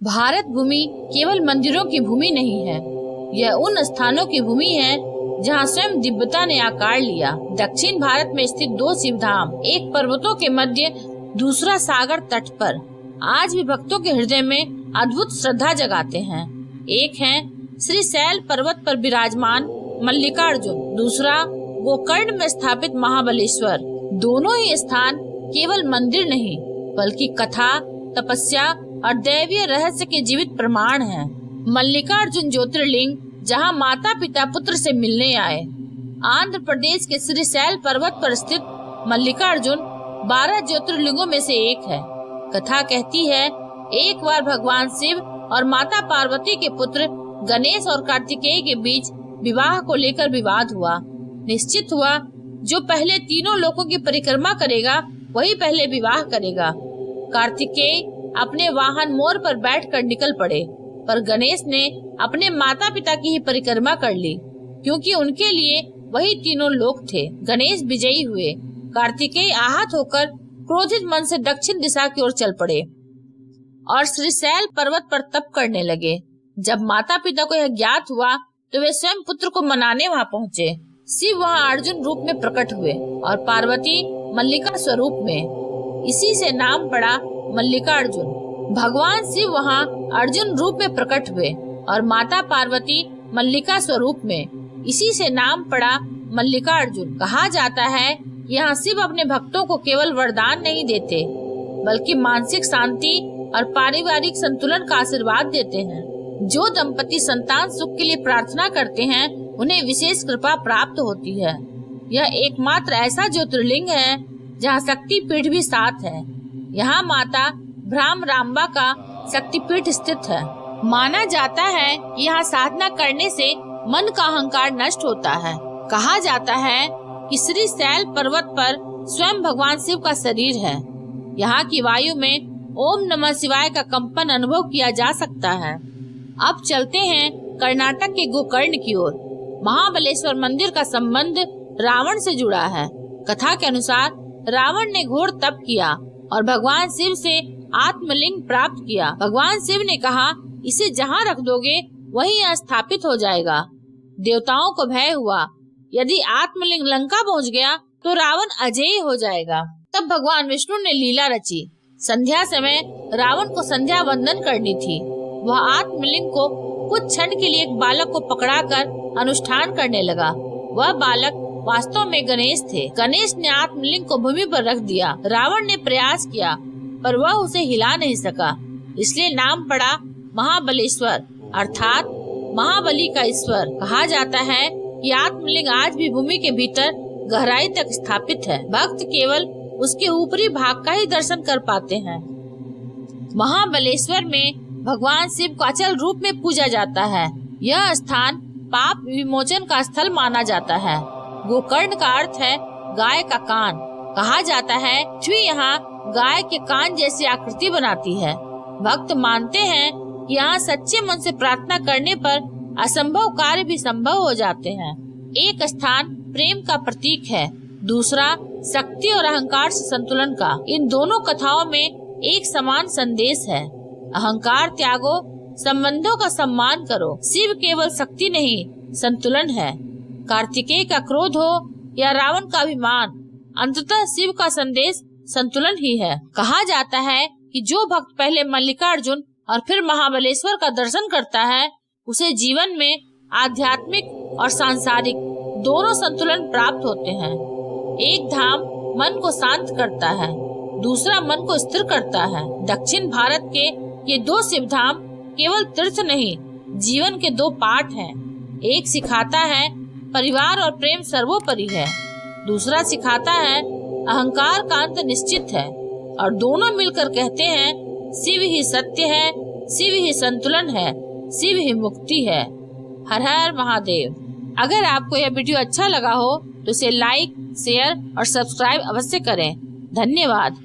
भारत भूमि केवल मंदिरों की भूमि नहीं है, यह उन स्थानों की भूमि है जहाँ स्वयं दिव्यता ने आकार लिया। दक्षिण भारत में स्थित दो शिव धाम, एक पर्वतों के मध्य, दूसरा सागर तट पर, आज भी भक्तों के हृदय में अद्भुत श्रद्धा जगाते हैं। एक है श्रीशैल पर्वत पर विराजमान मल्लिकार्जुन, दूसरा गोकर्ण में स्थापित महाबलेश्वर। दोनों ही स्थान केवल मंदिर नहीं बल्कि कथा, तपस्या और दैवीय रहस्य के जीवित प्रमाण हैं। मल्लिकार्जुन ज्योतिर्लिंग जहां माता पिता पुत्र से मिलने आए। आंध्र प्रदेश के श्रीशैल पर्वत पर स्थित मल्लिकार्जुन 12 ज्योतिर्लिंगों में से एक है। कथा कहती है, एक बार भगवान शिव और माता पार्वती के पुत्र गणेश और कार्तिकेय के बीच विवाह को लेकर विवाद हुआ। निश्चित हुआ जो पहले तीनों लोकों की परिक्रमा करेगा वही पहले विवाह करेगा। कार्तिकेय अपने वाहन मोर पर बैठकर निकल पड़े, पर गणेश ने अपने माता पिता की ही परिक्रमा कर ली, क्योंकि उनके लिए वही तीनों लोक थे। गणेश विजयी हुए। कार्तिकेय आहत होकर क्रोधित मन से दक्षिण दिशा की ओर चल पड़े और श्रीशैल पर्वत पर तप करने लगे। जब माता पिता को यह ज्ञात हुआ तो वे स्वयं पुत्र को मनाने वहां पहुँचे। शिव वहां अर्जुन रूप में प्रकट हुए और पार्वती मल्लिका स्वरूप में। इसी से नाम पड़ा मल्लिकार्जुन। भगवान शिव वहां अर्जुन रूप में प्रकट हुए और माता पार्वती मल्लिका स्वरूप में। इसी से नाम पड़ा मल्लिकार्जुन। कहा जाता है यहाँ शिव अपने भक्तों को केवल वरदान नहीं देते बल्कि मानसिक शांति और पारिवारिक संतुलन का आशीर्वाद देते हैं। जो दंपति संतान सुख के लिए प्रार्थना करते हैं उन्हें विशेष कृपा प्राप्त होती है। यह एकमात्र ऐसा ज्योतिर्लिंग है जहाँ शक्ति पीठ भी साथ है। यहाँ माता भ्रामरांबा का शक्तिपीठ स्थित है। माना जाता है कि यहाँ साधना करने से मन का अहंकार नष्ट होता है। कहा जाता है कि श्रीशैल पर्वत पर स्वयं भगवान शिव का शरीर है। यहाँ की वायु में ओम नमः शिवाय का कंपन अनुभव किया जा सकता है। अब चलते हैं कर्नाटक के गोकर्ण की ओर। महाबलेश्वर मंदिर का संबंध रावण से जुड़ा है। कथा के अनुसार रावण ने घोर तप किया और भगवान शिव से आत्मलिंग प्राप्त किया। भगवान शिव ने कहा, इसे जहाँ रख दोगे वहीं यह स्थापित हो जाएगा। देवताओं को भय हुआ, यदि आत्मलिंग लंका पहुँच गया तो रावण अजेय हो जाएगा। तब भगवान विष्णु ने लीला रची। संध्या समय रावण को संध्या वंदन करनी थी। वह आत्मलिंग को कुछ क्षण के लिए एक बालक को पकड़ाकर अनुष्ठान करने लगा। वह बालक वास्तव में गणेश थे। गणेश ने आत्मलिंग को भूमि पर रख दिया। रावण ने प्रयास किया पर वह उसे हिला नहीं सका, इसलिए नाम पड़ा महाबलेश्वर, अर्थात महाबली का ईश्वर। कहा जाता है कि आत्मलिंग आज भी भूमि के भीतर गहराई तक स्थापित है। भक्त केवल उसके ऊपरी भाग का ही दर्शन कर पाते हैं। महाबलेश्वर में भगवान शिव को अचल रूप में पूजा जाता है। यह स्थान पाप विमोचन का स्थल माना जाता है। गोकर्ण का अर्थ है गाय का कान। कहा जाता है पृथ्वी यहाँ गाय के कान जैसी आकृति बनाती है। भक्त मानते हैं कि यहाँ सच्चे मन से प्रार्थना करने पर असंभव कार्य भी संभव हो जाते हैं। एक स्थान प्रेम का प्रतीक है, दूसरा शक्ति और अहंकार से संतुलन का। इन दोनों कथाओं में एक समान संदेश है, अहंकार त्यागो, संबंधों का सम्मान करो। शिव केवल शक्ति नहीं, संतुलन है। कार्तिकेय का क्रोध हो या रावण का अभिमान, अंततः शिव का संदेश संतुलन ही है। कहा जाता है कि जो भक्त पहले मल्लिकार्जुन और फिर महाबलेश्वर का दर्शन करता है उसे जीवन में आध्यात्मिक और सांसारिक दोनों संतुलन प्राप्त होते हैं। एक धाम मन को शांत करता है, दूसरा मन को स्थिर करता है। दक्षिण भारत के ये दो शिव धाम केवल तीर्थ नहीं, जीवन के दो पाठ हैं। एक सिखाता है परिवार और प्रेम सर्वोपरि है, दूसरा सिखाता है अहंकार का अंत निश्चित है। और दोनों मिलकर कहते हैं शिव ही सत्य है, शिव ही संतुलन है, शिव ही मुक्ति है। हर हर महादेव। अगर आपको यह वीडियो अच्छा लगा हो तो इसे लाइक, शेयर और सब्सक्राइब अवश्य करें। धन्यवाद।